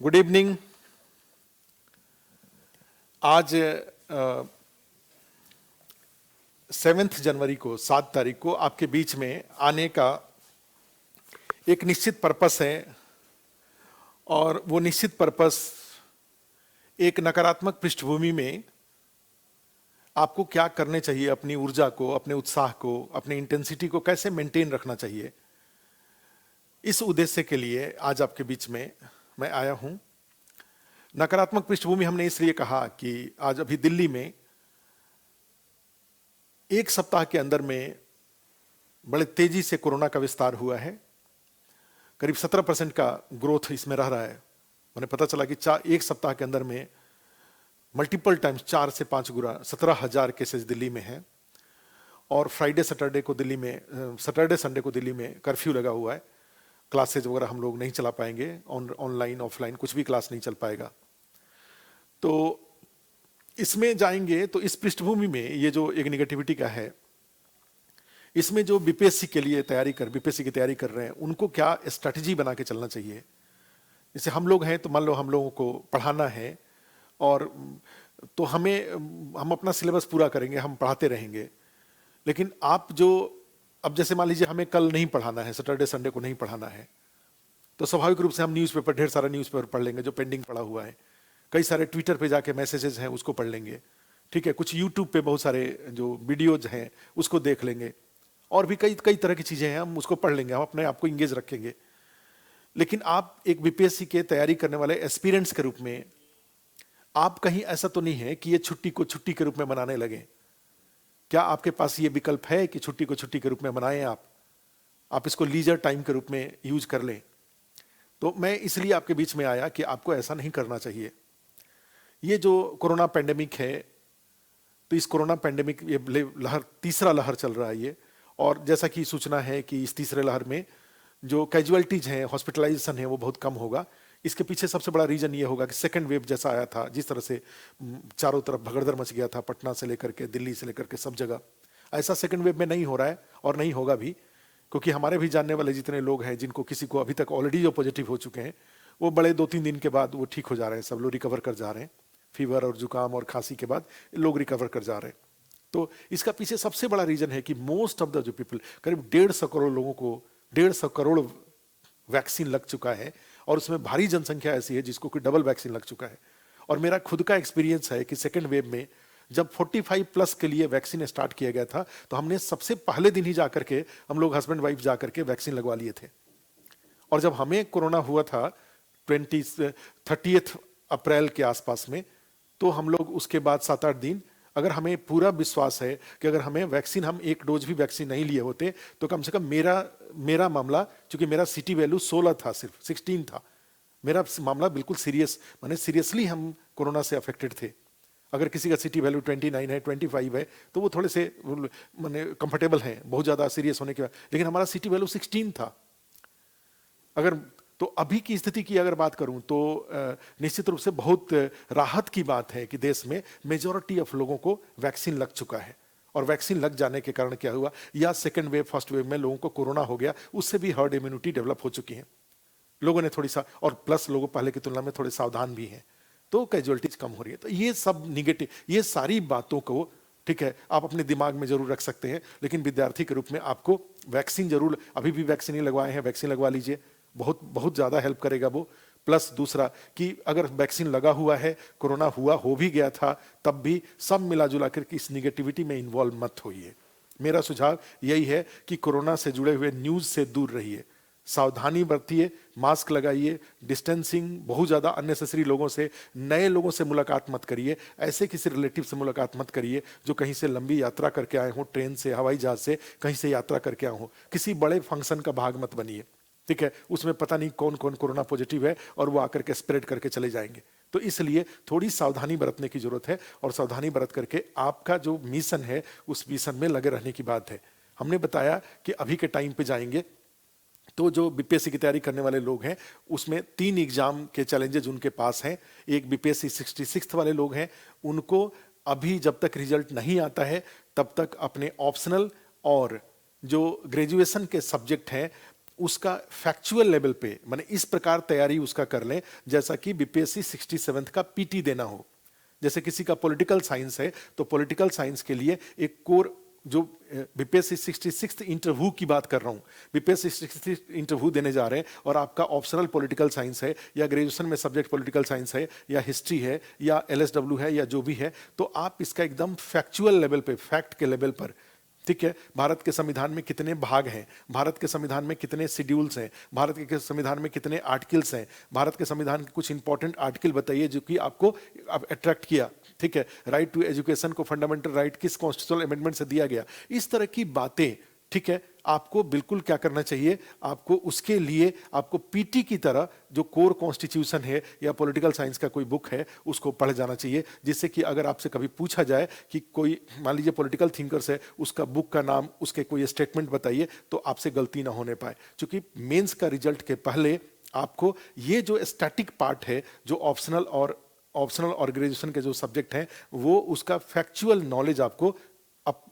Good evening. आज 7 जनवरी को 7 तारीख को आपके बीच में आने का एक निश्चित पर्पस है और वो निश्चित पर्पस एक नकारात्मक पृष्ठभूमि में आपको क्या करने चाहिए, अपनी ऊर्जा को, अपने उत्साह को, अपनी इंटेंसिटी को कैसे मेंटेन रखना चाहिए, इस उद्देश्य के लिए आज आपके बीच में मैं आया हूं। नकारात्मक पृष्ठभूमि हमने इसलिए कहा कि आज अभी दिल्ली में एक सप्ताह के अंदर में बड़े तेजी से कोरोना का विस्तार हुआ है। करीब 17% का ग्रोथ इसमें रह रहा है। मैंने पता चला कि एक सप्ताह के अंदर में मल्टीपल टाइम्स 4 से 5 गुना 17,000 केसेस दिल्ली में हैं। और फ्राइडे सैटरडे को दिल्ली में, सैटरडे संडे को दिल्ली में कर्फ्यू लगा हुआ है। क्लासेज वगैरह हम लोग नहीं चला पाएंगे, ऑनलाइन ऑफलाइन कुछ भी क्लास नहीं चल पाएगा। तो इसमें जाएंगे तो इस पृष्ठभूमि में ये जो एक निगेटिविटी का है, इसमें जो बीपीएससी की तैयारी कर रहे हैं उनको क्या स्ट्रैटेजी बना के चलना चाहिए। जैसे हम लोग हैं तो मान लो हम लोगों को पढ़ाना है और तो हम अपना सिलेबस पूरा करेंगे, हम पढ़ाते रहेंगे। लेकिन आप जो अब जैसे मान लीजिए हमें कल नहीं पढ़ाना है, सैटरडे संडे को नहीं पढ़ाना है, तो स्वाभाविक रूप से हम न्यूज़पेपर, ढेर सारा न्यूज़पेपर पढ़ लेंगे जो पेंडिंग पड़ा हुआ है। कई सारे ट्विटर पे जाके मैसेजेस हैं उसको पढ़ लेंगे, ठीक है। कुछ यूट्यूब पे बहुत सारे जो वीडियोज हैं उसको देख लेंगे, और भी कई कई तरह की चीज़ें हैं, हम उसको पढ़ लेंगे, हम अपने आप को इंगेज रखेंगे। लेकिन आप एक बीपीएससी के तैयारी करने वाले एस्पिरेंट्स के रूप में आप कहीं ऐसा तो नहीं है कि ये छुट्टी को छुट्टी के रूप में मनाने लगे। क्या आपके पास ये विकल्प है कि छुट्टी को छुट्टी के रूप में मनाएं? आप इसको लीजर टाइम के रूप में यूज कर लें। तो मैं इसलिए आपके बीच में आया कि आपको ऐसा नहीं करना चाहिए। ये जो कोरोना पेंडेमिक है, तो इस कोरोना पेंडेमिक ये लहर, तीसरा लहर चल रहा है ये। और जैसा कि सूचना है कि इस तीसरे लहर में जो कैजुअलिटीज हैं, हॉस्पिटलाइजेशन है, वो बहुत कम होगा। इसके पीछे सबसे बड़ा रीजन ये होगा कि सेकंड वेव जैसा आया था, जिस तरह से चारों तरफ भगदड़ मच गया था, पटना से लेकर के दिल्ली से लेकर के सब जगह, ऐसा सेकंड वेव में नहीं हो रहा है और नहीं होगा भी। क्योंकि हमारे भी जानने वाले जितने लोग हैं जिनको किसी को अभी तक ऑलरेडी जो पॉजिटिव हो चुके हैं, वो बड़े 2-3 दिन के बाद वो ठीक हो जा रहे हैं, सब लोग रिकवर कर जा रहे हैं। फीवर और जुकाम और खांसी के बाद लोग रिकवर कर जा रहे हैं। तो इसका पीछे सबसे बड़ा रीजन है कि मोस्ट ऑफ द जो पीपल, करीब 150 करोड़ लोगों को 150 करोड़ वैक्सीन लग चुका है, और उसमें भारी जनसंख्या ऐसी है जिसको कि डबल वैक्सीन लग चुका है। और मेरा खुद का एक्सपीरियंस है कि सेकेंड वेव में जब 45+ के लिए वैक्सीन स्टार्ट किया गया था, तो हमने सबसे पहले दिन ही जाकर के, हम लोग हस्बैंड वाइफ जाकर के वैक्सीन लगवा लिए थे। और जब हमें कोरोना हुआ था 30 अप्रैल के आसपास में, तो हम लोग उसके बाद 7-8 दिन, अगर हमें पूरा विश्वास है कि अगर हमें वैक्सीन, हम एक डोज भी वैक्सीन नहीं लिए होते, तो कम से कम मेरा मामला, चूंकि मेरा सिटी वैल्यू 16 था, सिर्फ 16 था, मेरा मामला बिल्कुल सीरियस, माने सीरियसली हम कोरोना से अफेक्टेड थे। अगर किसी का सिटी वैल्यू 29 है, 25 है, तो वो थोड़े से माने कंफर्टेबल हैं बहुत ज़्यादा सीरियस होने के बाद। लेकिन हमारा सिटी वैल्यू 16 था। अगर तो अभी की स्थिति की अगर बात करूं तो निश्चित रूप से बहुत राहत की बात है कि देश में मेजॉरिटी ऑफ लोगों को वैक्सीन लग चुका है। और वैक्सीन लग जाने के कारण क्या हुआ, या सेकेंड वेव फर्स्ट वेव में लोगों को कोरोना हो गया, उससे भी हर्ड इम्यूनिटी डेवलप हो चुकी है। लोगों ने थोड़ी सा, और प्लस लोगों पहले की तुलना में थोड़े सावधान भी हैं, तो कैजुअलिटीज कम हो रही है। तो ये सब निगेटिव, ये सारी बातों को, ठीक है, आप अपने दिमाग में जरूर रख सकते हैं। लेकिन विद्यार्थी के रूप में आपको वैक्सीन जरूर, अभी भी वैक्सीन नहीं लगवाए हैं, वैक्सीन लगवा लीजिए, बहुत बहुत ज़्यादा हेल्प करेगा वो। प्लस दूसरा कि अगर वैक्सीन लगा हुआ है, कोरोना हो भी गया था, तब भी सब मिला जुला कर इस निगेटिविटी में इन्वॉल्व मत होइए। मेरा सुझाव यही है कि कोरोना से जुड़े हुए न्यूज़ से दूर रहिए, सावधानी बरतिए, मास्क लगाइए, डिस्टेंसिंग, बहुत ज़्यादा अननेसेसरी लोगों से, नए लोगों से मुलाकात मत करिए, ऐसे किसी रिलेटिव से मुलाकात मत करिए जो कहीं से लंबी यात्रा करके आए हों, ट्रेन से, हवाई जहाज से कहीं से यात्रा करके आए हों। किसी बड़े फंक्शन का भाग मत बनिए, ठीक है, उसमें पता नहीं कौन कौन कोरोना पॉजिटिव है और वो आकर के स्प्रेड करके चले जाएंगे। तो इसलिए थोड़ी सावधानी बरतने की जरूरत है, और सावधानी बरत करके आपका जो मिशन है उस मिशन में लगे रहने की बात है। हमने बताया कि अभी के टाइम पे जाएंगे तो जो बीपीएससी की तैयारी करने वाले लोग हैं उसमें 3 एग्जाम के चैलेंजेस उनके पास हैं। एक बीपीएससी 66 वाले लोग हैं, उनको अभी जब तक रिजल्ट नहीं आता है तब तक अपने ऑप्शनल और जो ग्रेजुएशन के सब्जेक्ट हैं उसका फैक्चुअल लेवल पे माने इस प्रकार तैयारी उसका कर लें जैसा कि बीपीएससी 67 का पीटी देना हो। जैसे किसी का पॉलिटिकल साइंस है तो पॉलिटिकल साइंस के लिए एक कोर जो बीपीएससी 66 इंटरव्यू की बात कर रहा हूं, बीपीएससी 66 इंटरव्यू देने जा रहे हैं और आपका ऑप्शनल पॉलिटिकल साइंस है या ग्रेजुएशन में सब्जेक्ट पॉलिटिकल साइंस है या हिस्ट्री है या एलएसडब्ल्यू है या जो भी है, तो आप इसका एकदम फैक्चुअल लेवल पे, फैक्ट के लेवल पर, ठीक है, भारत के संविधान में कितने भाग हैं, भारत के संविधान में कितने शेड्यूल्स हैं, भारत के संविधान में कितने आर्टिकल्स हैं, भारत के संविधान के कुछ इंपॉर्टेंट आर्टिकल बताइए जो कि आपको अट्रैक्ट किया, ठीक है, राइट टू एजुकेशन को फंडामेंटल राइट किस कॉन्स्टिट्यूशनल अमेंडमेंट से दिया गया, इस तरह की बातें, ठीक है, आपको बिल्कुल क्या करना चाहिए, आपको उसके लिए आपको पीटी की तरह जो कोर कॉन्स्टिट्यूशन है या पॉलिटिकल साइंस का कोई बुक है उसको पढ़ जाना चाहिए, जिससे कि अगर आपसे कभी पूछा जाए कि कोई मान लीजिए पॉलिटिकल थिंकर्स है, उसका बुक का नाम, उसके कोई स्टेटमेंट बताइए, तो आपसे गलती ना होने पाए। क्योंकि मेंस का रिजल्ट के पहले आपको ये जो स्टैटिक पार्ट है, जो ऑप्शनल और ग्रेजुएशन के जो सब्जेक्ट हैं, वो उसका फैक्चुअल नॉलेज आपको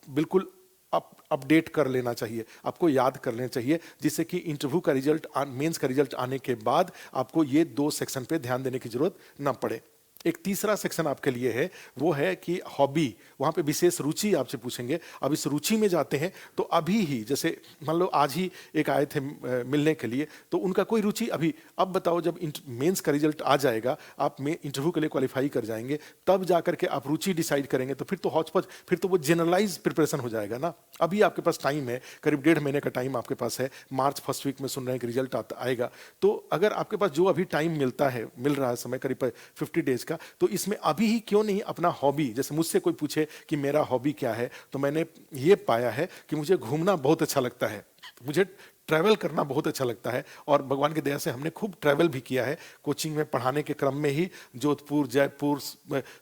बिल्कुल अपडेट कर लेना चाहिए, आपको याद कर लेना चाहिए, जिससे कि इंटरव्यू का रिजल्ट, मेंस का रिजल्ट आने के बाद आपको ये 2 सेक्शन पे ध्यान देने की जरूरत ना पड़े। एक तीसरा सेक्शन आपके लिए है, वो है कि हॉबी, वहां पे विशेष रुचि आपसे पूछेंगे। अब इस रुचि में जाते हैं तो अभी ही, जैसे मान लो आज ही एक आए थे मिलने के लिए, तो उनका कोई रुचि अभी, अब बताओ जब मेंस का रिजल्ट आ जाएगा, आप इंटरव्यू के लिए क्वालिफाई कर जाएंगे, तब जाकर के आप रुचि डिसाइड करेंगे, तो फिर तो हौच-पौच, फिर तो वो जनरलाइज प्रिपरेशन हो जाएगा ना। अभी आपके पास टाइम है, करीब 1.5 महीने का टाइम आपके पास है, मार्च फर्स्ट वीक में सुन रहे हैं कि रिजल्ट आएगा, तो अगर आपके पास जो अभी टाइम मिलता है, मिल रहा है समय करीब 50 डेज का, तो इसमें अभी ही क्यों नहीं अपना हॉबी, जैसे मुझसे कोई पूछे कि मेरा हॉबी क्या है, तो मैंने ये पाया है कि मुझे घूमना बहुत अच्छा लगता है, मुझे ट्रैवल करना बहुत अच्छा लगता है, और भगवान की दया से हमने खूब ट्रैवल भी किया है। कोचिंग में पढ़ाने के क्रम में ही जोधपुर, जयपुर,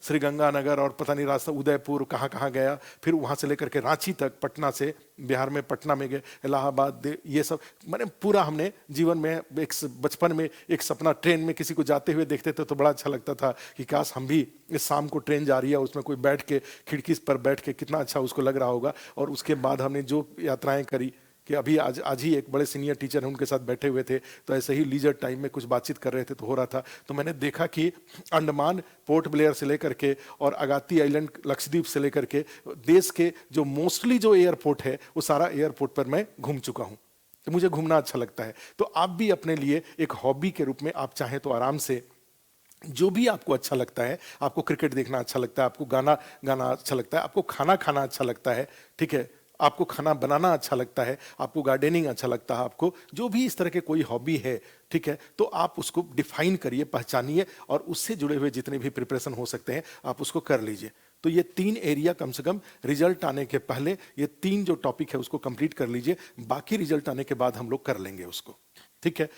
श्रीगंगानगर और पता नहीं रास्ता उदयपुर कहाँ कहाँ गया, फिर वहाँ से लेकर के रांची तक, पटना से, बिहार में पटना में गए, इलाहाबाद, ये सब मैंने पूरा, हमने जीवन में एक बचपन में एक सपना, ट्रेन में किसी को जाते हुए देखते थे तो बड़ा अच्छा लगता था कि काश हम भी इस शाम को ट्रेन जा रही है, उसमें कोई बैठ के खिड़की पर बैठ के कितना अच्छा उसको लग रहा होगा। और उसके बाद हमने जो यात्राएं करी, कि अभी आज ही एक बड़े सीनियर टीचर हैं, उनके साथ बैठे हुए थे, तो ऐसे ही लीजर टाइम में कुछ बातचीत कर रहे थे तो हो रहा था, तो मैंने देखा कि अंडमान, पोर्ट ब्लेयर से लेकर के और अगाती आइलैंड, लक्षद्वीप से लेकर के देश के जो मोस्टली जो एयरपोर्ट है, वो सारा एयरपोर्ट पर मैं घूम चुका हूँ। तो मुझे घूमना अच्छा लगता है। तो आप भी अपने लिए एक हॉबी के रूप में आप चाहें तो आराम से जो भी आपको अच्छा लगता है, आपको क्रिकेट देखना अच्छा लगता है, आपको गाना गाना अच्छा लगता है, आपको खाना खाना अच्छा लगता है, ठीक है, आपको खाना बनाना अच्छा लगता है, आपको गार्डनिंग अच्छा लगता है, आपको जो भी इस तरह के कोई हॉबी है, ठीक है, तो आप उसको डिफाइन करिए, पहचानिए, और उससे जुड़े हुए जितने भी प्रिपरेशन हो सकते हैं आप उसको कर लीजिए। तो ये 3 एरिया कम से कम रिजल्ट आने के पहले, ये 3 जो टॉपिक है उसको कंप्लीट कर लीजिए, बाकी रिजल्ट आने के बाद हम लोग कर लेंगे उसको, ठीक है।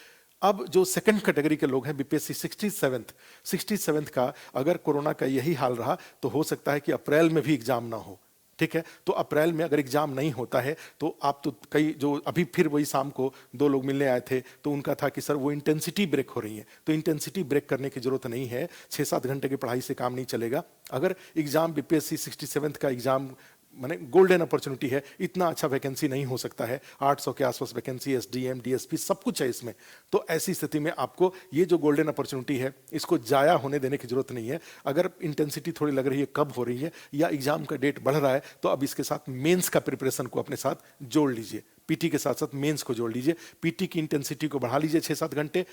अब जो सेकंड कैटेगरी के लोग हैं, बीपीएससी 67 का अगर कोरोना का यही हाल रहा तो हो सकता है कि अप्रैल में भी एग्जाम ना हो, ठीक है। तो अप्रैल में अगर एग्जाम नहीं होता है तो आप तो कई जो अभी फिर वही शाम को 2 लोग मिलने आए थे तो उनका था कि सर वो इंटेंसिटी ब्रेक हो रही है, तो इंटेंसिटी ब्रेक करने की जरूरत नहीं है, 6-7 घंटे की पढ़ाई से काम नहीं चलेगा। अगर एग्जाम बीपीएससी 67 का एग्जाम माने गोल्डन अपॉर्चुनिटी है, इतना अच्छा वैकेंसी नहीं हो सकता है, 800 के आसपास वैकेंसी, एसडीएम, डीएसपी सब कुछ है इसमें, तो ऐसी स्थिति में आपको ये जो गोल्डन अपॉर्चुनिटी है इसको जाया होने देने की जरूरत नहीं है। अगर इंटेंसिटी थोड़ी लग रही है, कब हो रही है, या एग्जाम का डेट बढ़ रहा है, तो अब इसके साथ मेंस का प्रिपरेशन को अपने साथ जोड़ लीजिए, पीटी के साथ साथ मेंस को जोड़ लीजिए, पीटी की इंटेंसिटी को बढ़ा लीजिए 6-7 घंटे,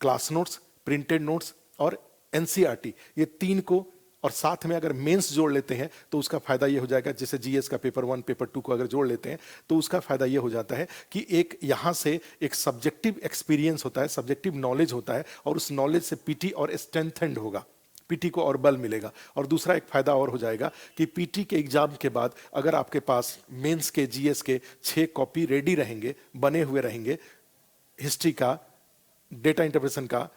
क्लास नोट्स, प्रिंटेड नोट्स और एनसीईआरटी, ये 3 को, और साथ में अगर मेंस जोड़ लेते हैं तो उसका फायदा ये हो जाएगा, जैसे जीएस का पेपर 1 पेपर 2 को अगर जोड़ लेते हैं तो उसका फायदा ये हो जाता है कि एक यहां से एक सब्जेक्टिव एक्सपीरियंस होता है, सब्जेक्टिव नॉलेज होता है, और उस नॉलेज से पीटी और स्ट्रेंथेंड होगा, पीटी को और बल मिलेगा। और दूसरा एक फायदा और हो जाएगा कि पीटी के एग्जाम के बाद अगर आपके पास मेंस के, जीएस के 6 कॉपी रेडी रहेंगे, बने हुए रहेंगे, हिस्ट्री का, डेटा इंटरप्रेशन का,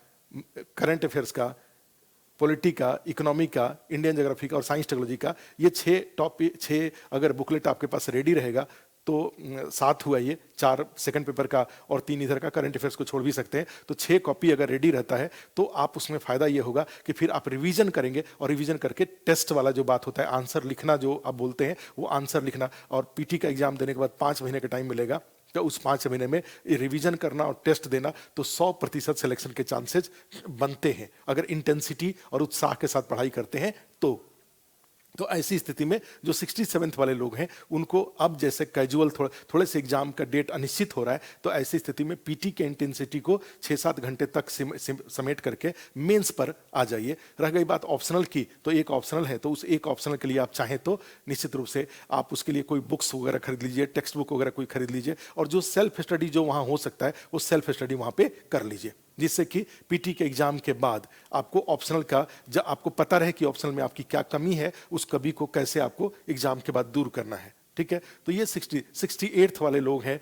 करंट अफेयर्स का, पॉलिटी का, इकोनॉमी का, इंडियन ज्योग्राफी का और साइंस टेक्नोलॉजी का, ये 6 अगर बुकलेट आपके पास रेडी रहेगा तो 7 हुआ, ये 4 सेकंड पेपर का और 3 इधर का, करंट अफेयर्स को छोड़ भी सकते हैं, तो 6 कॉपी अगर रेडी रहता है तो आप उसमें फायदा ये होगा कि फिर आप रिवीजन करेंगे, और रिवीजन करके टेस्ट वाला जो बात होता है, आंसर लिखना जो आप बोलते हैं, वो आंसर लिखना, और पीटी का एग्जाम देने के बाद 5 महीने का टाइम मिलेगा, तो उस 5 महीने में रिवीजन करना और टेस्ट देना, तो 100% सिलेक्शन के चांसेस बनते हैं अगर इंटेंसिटी और उत्साह के साथ पढ़ाई करते हैं तो ऐसी स्थिति में जो 67th वाले लोग हैं उनको अब जैसे कैजुअल थोड़े से एग्जाम का डेट अनिश्चित हो रहा है, तो ऐसी स्थिति में पीटी के इंटेंसिटी को 6-7 घंटे तक समेट करके मेंस पर आ जाइए। रह गई बात ऑप्शनल की, तो एक ऑप्शनल है, तो उस एक ऑप्शनल के लिए आप चाहें तो निश्चित रूप से आप उसके लिए कोई बुक्स वगैरह खरीद लीजिए, टेक्स्ट बुक वगैरह कोई खरीद लीजिए, और जो सेल्फ स्टडी जो वहाँ हो सकता है वो सेल्फ स्टडी वहाँ पे कर लीजिए, जिससे कि पीटी के एग्जाम के बाद आपको ऑप्शनल का जब आपको पता रहे कि ऑप्शनल में आपकी क्या कमी है, उस कमी को कैसे आपको एग्जाम के बाद दूर करना है। ठीक है, तो ये 68th वाले लोग हैं,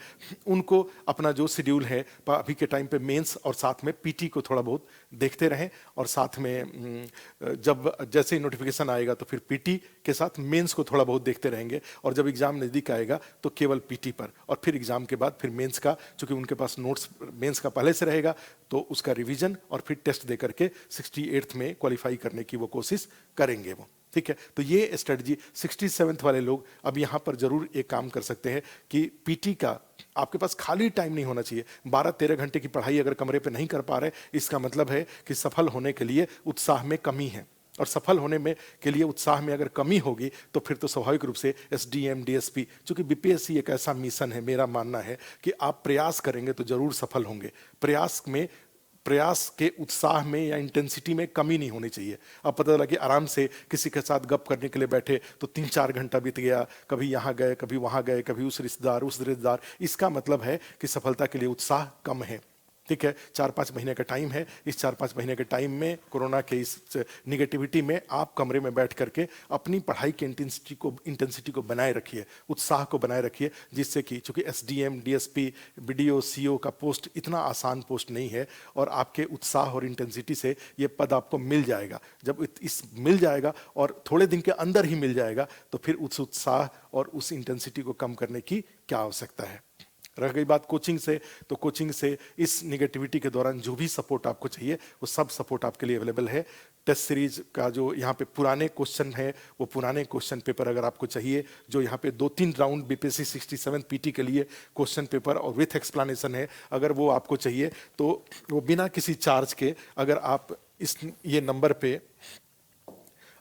उनको अपना जो शेड्यूल है अभी के टाइम पे मेंस और साथ में पीटी को थोड़ा बहुत देखते रहें, और साथ में जब जैसे ही नोटिफिकेशन आएगा तो फिर पीटी के साथ मेंस को थोड़ा बहुत देखते रहेंगे, और जब एग्जाम नज़दीक आएगा तो केवल पीटी पर, और फिर एग्जाम के बाद फिर मेंस का, चूंकि उनके पास नोट्स मेंस का पहले से रहेगा, तो उसका रिवीजन और फिर टेस्ट दे करके 68th में क्वालिफाई करने की वो कोशिश करेंगे वो। ठीक है, तो ये स्ट्रेटजी 67th वाले लोग अब यहाँ पर जरूर एक काम कर सकते हैं कि पीटी का आपके पास खाली टाइम नहीं होना चाहिए। 12-13 घंटे की पढ़ाई अगर कमरे पे नहीं कर पा रहे, इसका मतलब है कि सफल होने के लिए उत्साह में कमी है, और सफल होने में के लिए उत्साह में अगर कमी होगी तो फिर तो स्वाभाविक रूप से एसडीएम डीएसपी, चूंकि बीपीएससी एक ऐसा मिशन है, मेरा मानना है कि आप प्रयास करेंगे तो जरूर सफल होंगे। प्रयास के उत्साह में या इंटेंसिटी में कमी नहीं होनी चाहिए। अब पता चला कि आराम से किसी के साथ गप करने के लिए बैठे तो 3-4 घंटा बीत गया, कभी यहाँ गए, कभी वहाँ गए, कभी उस रिश्तेदार, इसका मतलब है कि सफलता के लिए उत्साह कम है। ठीक है, 4-5 महीने का टाइम है, इस 4-5 महीने के टाइम में कोरोना के इस निगेटिविटी में आप कमरे में बैठ करके अपनी पढ़ाई की इंटेंसिटी को बनाए रखिए, उत्साह को बनाए रखिए, जिससे कि चूंकि एसडीएम डीएसपी बीडीओ सीओ का पोस्ट इतना आसान पोस्ट नहीं है, और आपके उत्साह और इंटेंसिटी से ये पद आपको मिल जाएगा। जब इस मिल जाएगा और थोड़े दिन के अंदर ही मिल जाएगा, तो फिर उस उत्साह और उस इंटेंसिटी को कम करने की क्या आवश्यकता है। रह गई बात कोचिंग से, तो कोचिंग से इस निगेटिविटी के दौरान जो भी सपोर्ट आपको चाहिए वो सब सपोर्ट आपके लिए अवेलेबल है। टेस्ट सीरीज का जो यहाँ पे पुराने क्वेश्चन है, वो पुराने क्वेश्चन पेपर अगर आपको चाहिए, जो यहाँ पे 2-3 राउंड बीपीएससी 67 पीटी के लिए क्वेश्चन पेपर और विथ एक्सप्लेनेशन है, अगर वो आपको चाहिए तो वो बिना किसी चार्ज के, अगर आप ये नंबर पे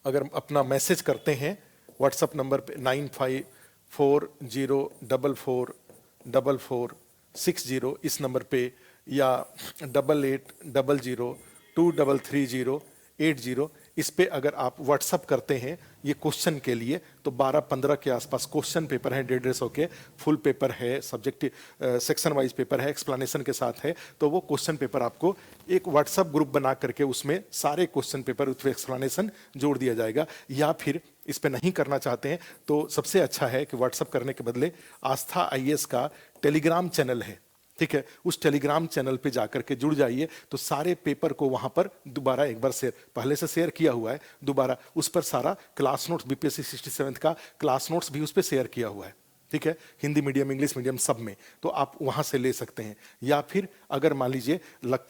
अगर अपना मैसेज करते हैं व्हाट्सएप नंबर पे 9540444460 इस नंबर पे, या 8800233080 इस पे अगर आप व्हाट्सअप करते हैं ये क्वेश्चन के लिए, तो 12-15 के आसपास क्वेश्चन पेपर है, 150 के फुल पेपर है, सब्जेक्ट सेक्शन वाइज पेपर है, एक्सप्लेनेशन के साथ है। तो वो क्वेश्चन पेपर आपको एक व्हाट्सअप ग्रुप बना करके उसमें सारे क्वेश्चन पेपर विथ एक्सप्लेनेशन जोड़ दिया जाएगा। या फिर इस पे नहीं करना चाहते हैं तो सबसे अच्छा है कि व्हाट्सअप करने के बदले आस्था आईएएस का टेलीग्राम चैनल है, ठीक है, उस टेलीग्राम चैनल पे जाकर के जुड़ जाइए, तो सारे पेपर को वहां पर दोबारा एक बार शेयर, पहले से शेयर किया हुआ है, दोबारा उस पर सारा क्लास नोट्स बीपीएससी 67 का क्लास नोट्स भी उस पर शेयर किया हुआ है। ठीक है, हिंदी मीडियम इंग्लिश मीडियम सब में, तो आप वहां से ले सकते हैं। या फिर अगर मान लीजिए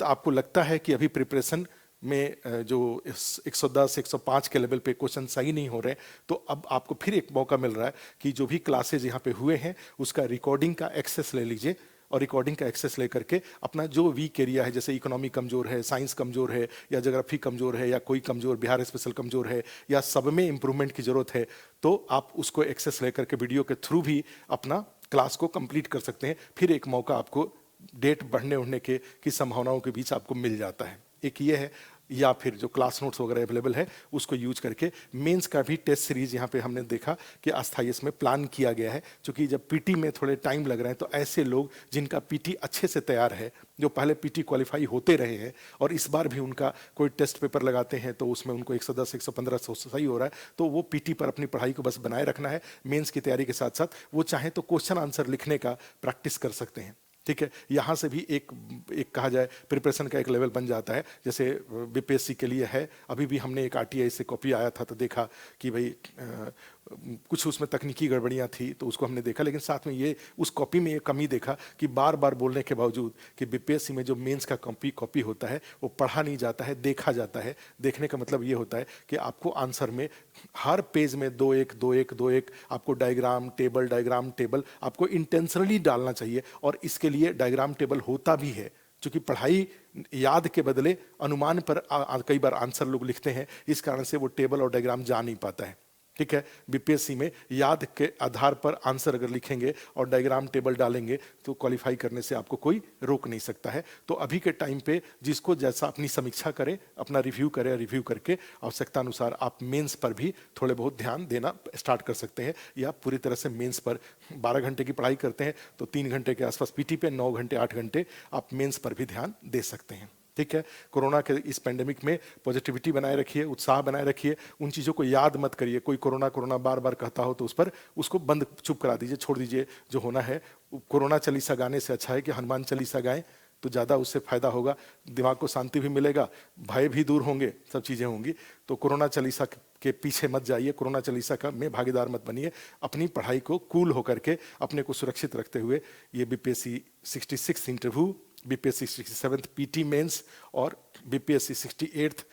आपको लगता है कि अभी प्रिपरेशन में जो 110-105 के लेवल पे क्वेश्चन सही नहीं हो रहे, तो अब आपको फिर एक मौका मिल रहा है कि जो भी क्लासेज यहाँ पे हुए हैं उसका रिकॉर्डिंग का एक्सेस ले लीजिए, और रिकॉर्डिंग का एक्सेस लेकर के अपना जो वीक एरिया है, जैसे इकोनॉमी कमजोर है, साइंस कमजोर है, या ज्योग्राफी कमजोर है, या कोई कमजोर बिहार स्पेशल कमजोर है, या सब में इंप्रूवमेंट की जरूरत है, तो आप उसको एक्सेस लेकर के वीडियो के थ्रू भी अपना क्लास को कंप्लीट कर सकते हैं। फिर एक मौका आपको डेट बढ़ने उड़ने के की संभावनाओं के बीच आपको मिल जाता है। एक ये है, या फिर जो क्लास नोट्स वगैरह अवेलेबल है उसको यूज करके मेंस का भी टेस्ट सीरीज यहाँ पे हमने देखा कि अस्थाई में प्लान किया गया है। क्योंकि जब पीटी में थोड़े टाइम लग रहे हैं, तो ऐसे लोग जिनका पीटी अच्छे से तैयार है, जो पहले पीटी क्वालिफाई होते रहे हैं और इस बार भी उनका कोई टेस्ट पेपर लगाते हैं तो उसमें उनको 110-115 सही हो रहा है, तो वो पीटी पर अपनी पढ़ाई को बस बनाए रखना है। मेंस की तैयारी के साथ साथ वो चाहें तो क्वेश्चन आंसर लिखने का प्रैक्टिस कर सकते हैं। ठीक है, यहाँ से भी एक एक कहा जाए प्रिपरेशन का एक लेवल बन जाता है। जैसे बीपीएससी के लिए है, अभी भी हमने एक आरटीआई से कॉपी आया था तो देखा कि भाई कुछ उसमें तकनीकी गड़बड़ियाँ थी तो उसको हमने देखा, लेकिन साथ में ये उस कॉपी में ये कमी देखा कि बार बार बोलने के बावजूद कि बीपीएससी में जो मेंस का कॉपी होता है वो पढ़ा नहीं जाता है, देखा जाता है। देखने का मतलब ये होता है कि आपको आंसर में हर पेज में 2-1 2-1 2-1 आपको डायग्राम टेबल आपको इंटेंशनली डालना चाहिए, और इसके लिए डायग्राम टेबल होता भी है, क्योंकि पढ़ाई याद के बदले अनुमान पर कई बार आंसर लोग लिखते हैं, इस कारण से वो टेबल और डायग्राम जा नहीं पाता है। ठीक है, बीपीएससी में याद के आधार पर आंसर अगर लिखेंगे और डायग्राम टेबल डालेंगे तो क्वालिफाई करने से आपको कोई रोक नहीं सकता है। तो अभी के टाइम पे जिसको जैसा अपनी समीक्षा करे, अपना रिव्यू करे, रिव्यू करके आवश्यकता अनुसार आप मेंस पर भी थोड़े बहुत ध्यान देना स्टार्ट कर सकते हैं, या पूरी तरह से मेंस पर 12 घंटे की पढ़ाई करते हैं तो 3 घंटे के आसपास पीटी पे, 9 घंटे 8 घंटे आप मेंस पर भी ध्यान दे सकते हैं। ठीक है, कोरोना के इस पेंडेमिक में पॉजिटिविटी बनाए रखिए, उत्साह बनाए रखिए, उन चीज़ों को याद मत करिए। कोई कोरोना बार बार कहता हो तो उस पर उसको बंद चुप करा दीजिए, छोड़ दीजिए। जो होना है, कोरोना चालीसा गाने से अच्छा है कि हनुमान चालीसा गाएं तो ज़्यादा उससे फायदा होगा, दिमाग को शांति भी मिलेगा, भय भी दूर होंगे, सब चीज़ें होंगी। तो कोरोना चालीसा के पीछे मत जाइए, कोरोना चालीसा का में भागीदार मत बनिए। अपनी पढ़ाई को कूल होकर के, अपने को सुरक्षित रखते हुए ये BPSC 66 interview, BPSC 67 PT mains और बीपीएससी 68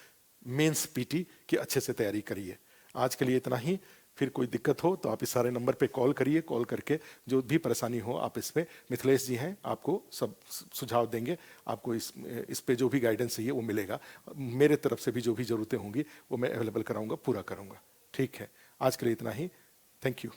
मेंस पीटी की अच्छे से तैयारी करिए। आज के लिए इतना ही। फिर कोई दिक्कत हो तो आप इस सारे नंबर पे कॉल करिए, कॉल करके जो भी परेशानी हो आप इस पे, मिथिलेश जी हैं, आपको सब सुझाव देंगे। आपको इस पे जो भी गाइडेंस चाहिए वो मिलेगा। मेरे तरफ से भी जो भी ज़रूरतें होंगी वो मैं अवेलेबल कराऊंगा, पूरा करूंगा। ठीक है, आज के लिए इतना ही। Thank you.